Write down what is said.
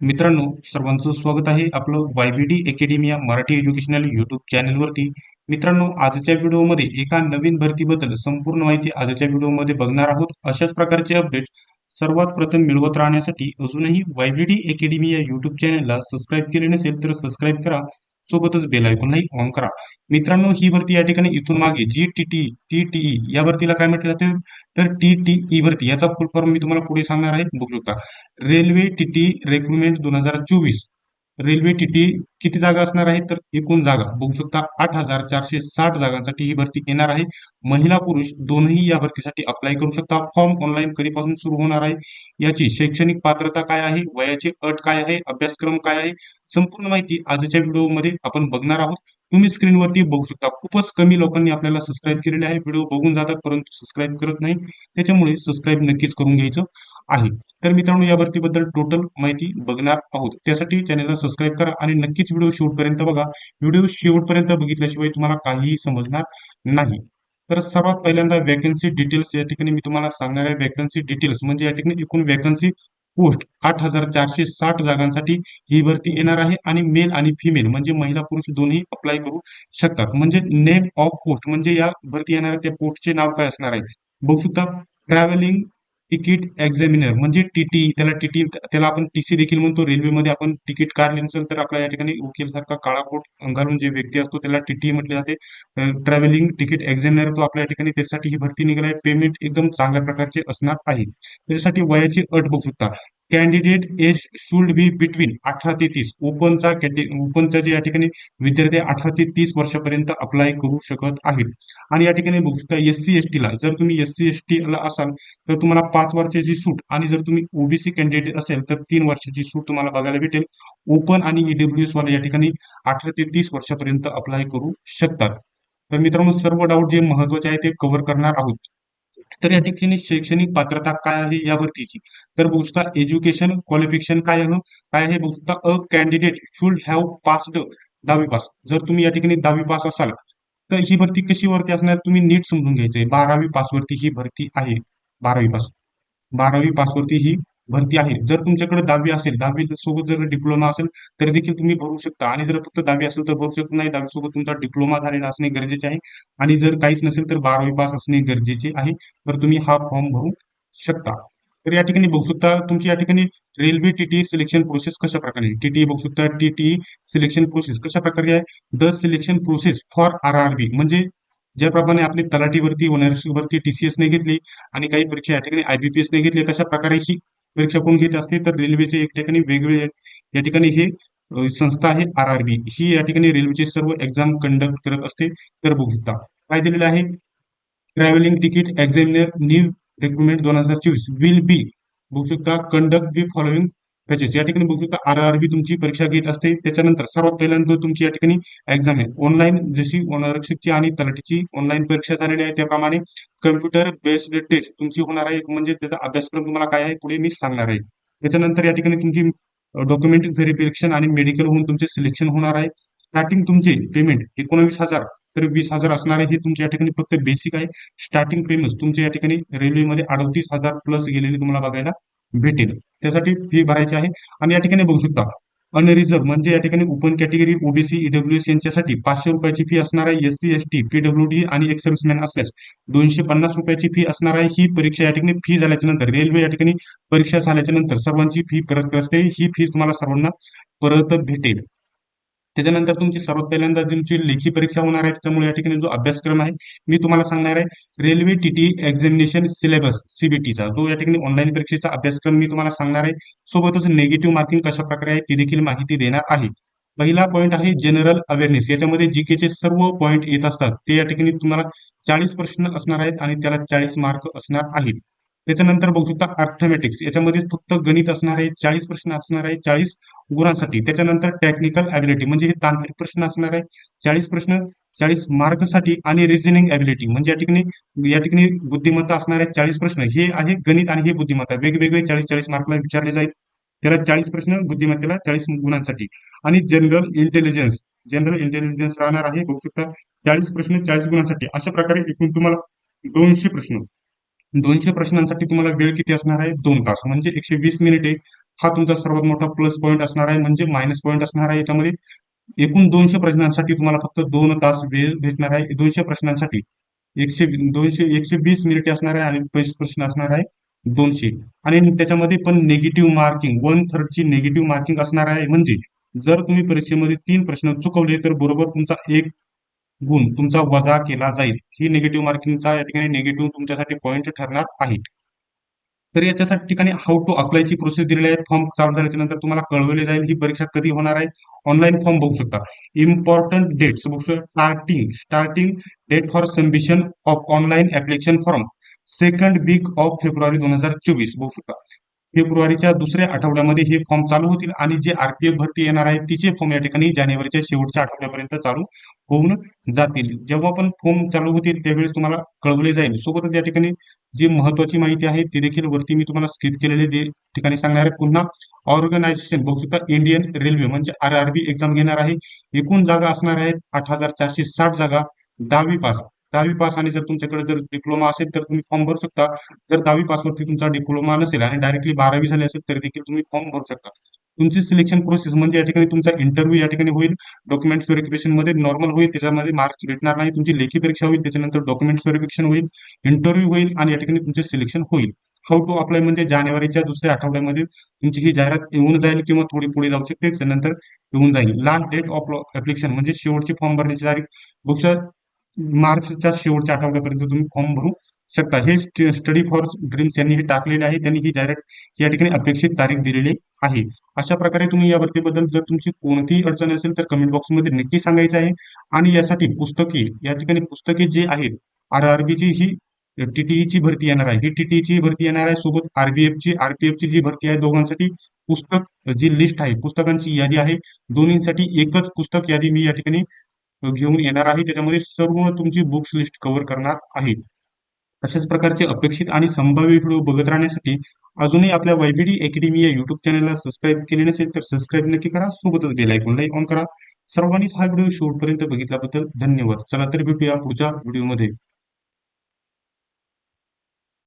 मित्रांनो, सर्वांचं स्वागत आहे आपलं YBD अकॅडमी या मराठी एज्युकेशनल यूट्यूब चॅनलवरती. मित्रांनो, आजच्या व्हिडिओमध्ये एका नवीन भरतीबद्दल संपूर्ण माहिती आजच्या व्हिडिओमध्ये बघणार आहोत. अशाच प्रकारचे अपडेट सर्वात प्रथम मिळवत राहण्यासाठी अजूनही YBD अकॅडमी या यूट्यूब चॅनलला सबस्क्राईब केले नसेल तर सबस्क्राईब करा. सोबतच बेल आयकॉनलाही ऑन करा. मित्रांनो, ही भरती या ठिकाणी इथून मागे TTE या भरतीला काय म्हटलं जाते तर TTE भरती याचा फुल फॉर्म मी तुम्हाला पुढे सांगणार आहे. बघू शकता. Railway TT recruitment 2024. Railway TT किती जागा असणार आहे तर एकूण जागा बघू शकता 8,460 जागांसाठी ही भरती येणार आहे. महिला पुरुष दोन्ही या भरतीसाठी अप्लाय करू शकता. फॉर्म ऑनलाईन कधीपासून सुरू होणार आहे, याची शैक्षणिक पात्रता काय आहे, वयाची अट काय आहे, अभ्यासक्रम काय आहे, संपूर्ण माहिती आजच्या व्हिडिओमध्ये आपण बघणार आहोत. तुम्ही स्क्रीनवरती बघू शकता खूपच कमी लोकांनी आपल्याला सबस्क्राईब केलेले आहे. व्हिडिओ बघून जातात परंतु सबस्क्राईब करत नाही. त्याच्यामुळे सबस्क्राईब नक्कीच करून घ्यायचं आहे. तर मित्रांनो, या भरतीबद्दल टोटल माहिती बघणार आहोत. त्यासाठी चॅनलला सबस्क्राईब करा आणि नक्कीच व्हिडिओ शेवटपर्यंत बघा. व्हिडिओ शेवटपर्यंत बघितल्याशिवाय तुम्हाला काहीही समजणार नाही. तर सर्वात पहिल्यांदा वॅकन्सी डिटेल्स या ठिकाणी मी तुम्हाला सांगणार आहे. वॅकन्सी डिटेल्स म्हणजे या ठिकाणी एकूण वॅकन्सी पोस्ट 8,460 जागांसाठी ही भरती येणार आहे आणि मेल आणि फिमेल म्हणजे महिला पुरुष दोन्ही अप्लाय करू शकतात. म्हणजे नेम ऑफ पोस्ट म्हणजे या भरती येणाऱ्या त्या पोस्टचे नाव काय असणार आहे बघू शकता. ट्रॅव्हलिंग तिकीट एक्झामिनर म्हणजे टीटी, त्याला आपण टीसी देखील म्हणतो. रेल्वेमध्ये आपण तिकीट काढले नसेल तर आपल्या या ठिकाणी वकील सारखा काळा कोट घालून जे व्यक्ती असतो त्याला टीटी म्हटले जाते. ट्रॅव्हलिंग तिकीट एक्झामिनर तो आपल्या ठिकाणी त्यासाठी ही भरती निघाली आहे. पेमेंट एकदम चांगल्या प्रकारचे असणार आहे. त्याच्यासाठी वयाची अट बघू शकता. Candidate age should be between 18 ते 30. ओपनचा जे या ठिकाणी विद्यार्थी 18 ते 30 वर्षापर्यंत अप्लाय करू शकत आहेत. आणि या ठिकाणी बघू शकता SC ST ला जर तुम्ही SC ST ला असाल तर तुम्हाला 5 वर्षाची सूट आणि जर तुम्ही ओबीसी कॅन्डिडेट असेल तर 3 वर्षाची सूट तुम्हाला बघायला भेटेल. ओपन आणि EWS वाले या ठिकाणी 18 ते 30 वर्षापर्यंत अप्लाय करू शकतात. तर मित्रांनो, सर्व डाऊट जे महत्वाचे आहे ते कव्हर करणार आहोत. तर या ठिकाणी शैक्षणिक पात्रता काय आहे या भरतीची तर बघू शकता. एज्युकेशन क्वालिफिकेशन काय आहे बघू शकता. A candidate should have passed 10वी पास. जर तुम्ही या ठिकाणी 10वी पास असाल तर ही भरती कशी वरती असणार तुम्ही नीट समजून घ्यायचंय. 12वी पास वरती ही भरती आहे. 12वी पास 12वी पासवरती ही भरती आहे. जर तुमच्याकडे 10वी असेल, 10वी सोबत जर डिप्लोमा असेल तर देखील तुम्ही भरू शकता. आणि जर फक्त 10वी असेल तर भरू शकत नाही. 10वी सोबत तुमचा डिप्लोमा झालेला असणे गरजेचे आहे. आणि जर काहीच नसेल तर 12वी पास असणे गरजेचे आहे. तर तुम्ही हा फॉर्म भरू शकता. तर या ठिकाणी बघू शकता तुमची या ठिकाणी रेल्वे टीटी सिलेक्शन प्रोसेस कशा प्रकारे टीटी बघू शकता. टीटी सिलेक्शन प्रोसेस कशा प्रकारे आहे. The selection process for RRB म्हणजे ज्याप्रमाणे आपली तलाठीवरती वरती TCS ने घेतली आणि काही परीक्षा या ठिकाणी IBPS ने घेतली, तशा प्रकारे ही परीक्षा कोण घेत असते तर रेल्वेचे एक ठिकाणी वेगवेगळे या ठिकाणी हे संस्था आहे RRB. ही या ठिकाणी रेल्वेचे सर्व एक्झाम कंडक्ट करत असते. तर बघू शकता काय दिलेलं आहे. Travelling ticket examiner new recruitment 2024 will be बघू शकता कंडक्ट दी फॉलोइंग प्रोसेस. या ठिकाणी बघू शकता RRB तुमची परीक्षा घेत असते. त्याच्यानंतर सर्वात पहिल्यांदा तुमची या ठिकाणी एक्झाम आहे ऑनलाईन, जशी आरक्षकची आणि तलाठीची ऑनलाईन परीक्षा झालेली आहे त्याप्रमाणे कम्प्युटर बेस्ड टेस्ट तुमची होणार आहे. म्हणजे त्याचा अभ्यासक्रम तुम्हाला काय आहे पुढे मी सांगणार आहे. त्याच्यानंतर या ठिकाणी तुमची डॉक्युमेंट व्हेरिफिकेशन आणि मेडिकल होऊन तुमचे सिलेक्शन होणार आहे. स्टार्टिंग तुमचे पेमेंट 19,000 तर 20,000 असणार आहे. हे तुमच्या या ठिकाणी फक्त बेसिक आहे. स्टार्टिंग पेमेंट तुमच्या या ठिकाणी रेल्वेमध्ये 38,000 प्लस गेलेली तुम्हाला बघायला भेटेल. त्यासाठी फी भरायची आहे. आणि या ठिकाणी बघू शकता अनरिझर्व म्हणजे या ठिकाणी ओपन कॅटेगरी OBC EWS यांच्यासाठी 500 रुपयाची फी असणार आहे. SC ST PWD आणि एक्स सर्व्हिसमॅन असल्यास 250 रुपयाची फी असणार आहे. ही परीक्षा या ठिकाणी फी झाल्याच्या नंतर रेल्वे या ठिकाणी परीक्षा झाल्याच्या नंतर सर्वांची फी परत असते. ही फी तुम्हाला सर्वांना परत भेटेल. त्याच्यानंतर तुमची सर्वात पहिल्यांदा तुमची लेखी परीक्षा होणार आहे. त्यामुळे या ठिकाणी जो अभ्यासक्रम आहे मी तुम्हाला सांगणार आहे. रेल्वे TT एक्झामिनेशन सिलेबस CBTचा जो या ठिकाणी ऑनलाईन परीक्षेचा अभ्यासक्रम मी तुम्हाला सांगणार आहे. सोबतच नेगेटिव्ह मार्किंग कशा प्रकारे आहे ती देखील माहिती देणार आहे. पहिला पॉईंट आहे जनरल अवेअरनेस. याच्यामध्ये जीकेचे सर्व पॉईंट येत असतात. ते या ठिकाणी तुम्हाला 40 प्रश्न असणार आहेत आणि त्याला 40 मार्क असणार आहेत. त्याच्यानंतर बघू शकता अर्थमॅटिक्स. याच्यामध्ये फक्त गणित असणार आहे. 40 प्रश्न असणार आहे 40 गुणांसाठी. त्याच्यानंतर टेक्निकल ॲबिलिटी म्हणजे हे तांत्रिक प्रश्न असणार आहे. 40 प्रश्न 40 मार्कसाठी. आणि रिझनिंग ॲबिलिटी म्हणजे या ठिकाणी बुद्धिमत्ता असणार आहे. 40 प्रश्न हे आहे गणित आणि हे बुद्धिमत्ता वेगवेगळे 40-40 मार्कला विचारले जाईल. त्याला 40 प्रश्न, बुद्धिमत्तेला 40 गुणांसाठी. आणि जनरल इंटेलिजन्स राहणार आहे. बघू शकता 40 प्रश्न 40 गुणांसाठी. अशा प्रकारे एकूण तुम्हाला 200 प्रश्न 200 प्रश्नांसाठी तुम्हाला वेळ किती असणार आहे 2 तास म्हणजे 120 मिनिटे. हा तुमचा सर्वात मोठा प्लस पॉईंट असणार आहे, म्हणजे मायनस पॉईंट असणार आहे. याच्यामध्ये एकूण 200 प्रश्नांसाठी तुम्हाला फक्त 2 तास वेळ भेटणार आहे. 200 प्रश्नांसाठी 120 मिनिटे असणार आहे आणि 25 प्रश्न असणार आहे 200. आणि त्याच्यामध्ये पण निगेटिव्ह मार्किंग 1/3 ची निगेटिव्ह मार्किंग असणार आहे. म्हणजे जर तुम्ही परीक्षेमध्ये 3 प्रश्न चुकवले तर बरोबर तुमचा 1 गुण तुमचा वजा केला जाईल. ही निगेटिव्ह मार्किंगचा या ठिकाणी निगेटिव्ह तुमच्यासाठी पॉईंट ठरणार आहे. तर याच्यासाठी ठिकाणी हाऊ टू अप्लायची प्रोसेस दिलेली आहे. फॉर्म चालू झाल्याच्या नंतर तुम्हाला कळवले जाईल ही परीक्षा कधी होणार आहे. ऑनलाईन फॉर्म बघू शकता. इम्पॉर्टंट डेट्स बघू शकता. Starting date for submission of online application form 2nd week of फेब्रुवारी 2024 बघू शकता. फेब्रुवारीच्या दुसऱ्या आठवड्यामध्ये हे फॉर्म चालू होतील आणि जे आरपीएफ भरती येणार आहे तिचे फॉर्म या ठिकाणी जानेवारीच्या शेवटच्या आठवड्यापर्यंत चालू होऊन जातील. जेव्हा पण फॉर्म चालू होतील त्यावेळेस तुम्हाला कळवले जाईल. सोबतच या ठिकाणी जी महत्वाची माहिती आहे ती देखील वरती मी तुम्हाला स्किप केलेले ठिकाणी सांगणार आहे. पुन्हा ऑर्गनायझेशन बघू शकता. इंडियन रेल्वे म्हणजे आरआरबी एक्झाम घेणार आहे. एकूण जागा असणार आहेत 8,460 जागा. 10वी पास आणि जर तुमच्याकडे जर डिप्लोमा असेल तर तुम्ही फॉर्म भरू शकता. जर 10वी पासवरती तुमचा डिप्लोमा नसेल आणि डायरेक्टली 12वी झाली असेल तर देखील तुम्ही फॉर्म भरू शकता. तुमची सिलेक्शन प्रोसेस म्हणजे या ठिकाणी तुमचा इंटरव्ह्यू या ठिकाणी होईल. डॉक्युमेंट्स व्हेरिफिकेशन मध्ये नॉर्मल होईल, त्याच्यामध्ये मार्क्स भेटणार नाही. तुमची लेखी परीक्षा होईल, त्याच्यानंतर डॉक्युमेंट्स व्हेरिफिकेशन होईल, इंटरव्ह्यू होईल आणि या ठिकाणी तुमचे सिलेक्शन होईल. हाऊ टू अप्लाय म्हणजे जानेवारीच्या दुसऱ्या आठवड्यामध्ये तुमची ही जाहिरात येऊन जाईल किंवा थोडी पुढे जाऊ शकते, त्यानंतर येऊन जाईल. लास्ट डेट ऑफ ऍप्लिकेशन म्हणजे शेवटची फॉर्म भरण्याची तारीख बघू मार्चच्या शेवटच्या आठवड्यापर्यंत तुम्ही फॉर्म भरू शकता. हे स्टडी फॉर ड्रीम्स यांनी हे टाकलेले आहे. त्यांनी ही जाहिरात या ठिकाणी अपेक्षित तारीख दिलेली आहे. अशा प्रकारे तुम्ही या भरतीबद्दल जर तुमची कोणतीही अडचण असेल तर कमेंट बॉक्समध्ये नक्की सांगायचं आहे. आणि यासाठी पुस्तके या ठिकाणी पुस्तके जे आहेत आरआरबीची ही टीटीईची भरती येणार आहे. ही टीटीईची भरती येणार आहे. सोबत आरपीएफची जी भरती आहे दोघांसाठी पुस्तक जी लिस्ट आहे पुस्तकांची यादी आहे. दोन्हींसाठी एकच पुस्तक यादी मी या ठिकाणी घेऊन येणार आहे. त्याच्यामध्ये सर्व तुमची बुक्स लिस्ट कव्हर करणार आहे. अशाच प्रकारचे अपेक्षित आणि संभाव्य व्हिडिओ बघत राहण्यासाठी अजूनही आपल्या वायबीडी अकॅडमी या युट्यूब चॅनलला सबस्क्राईब केले नसेल तर सबस्क्राईब नक्की करा. सोबतच बेल आयकॉनलाही ऑन करा. सर्वांनीच हा व्हिडिओ शेवटपर्यंत बघितल्याबद्दल धन्यवाद. चला तर भेटूया पुढच्या व्हिडिओमध्ये.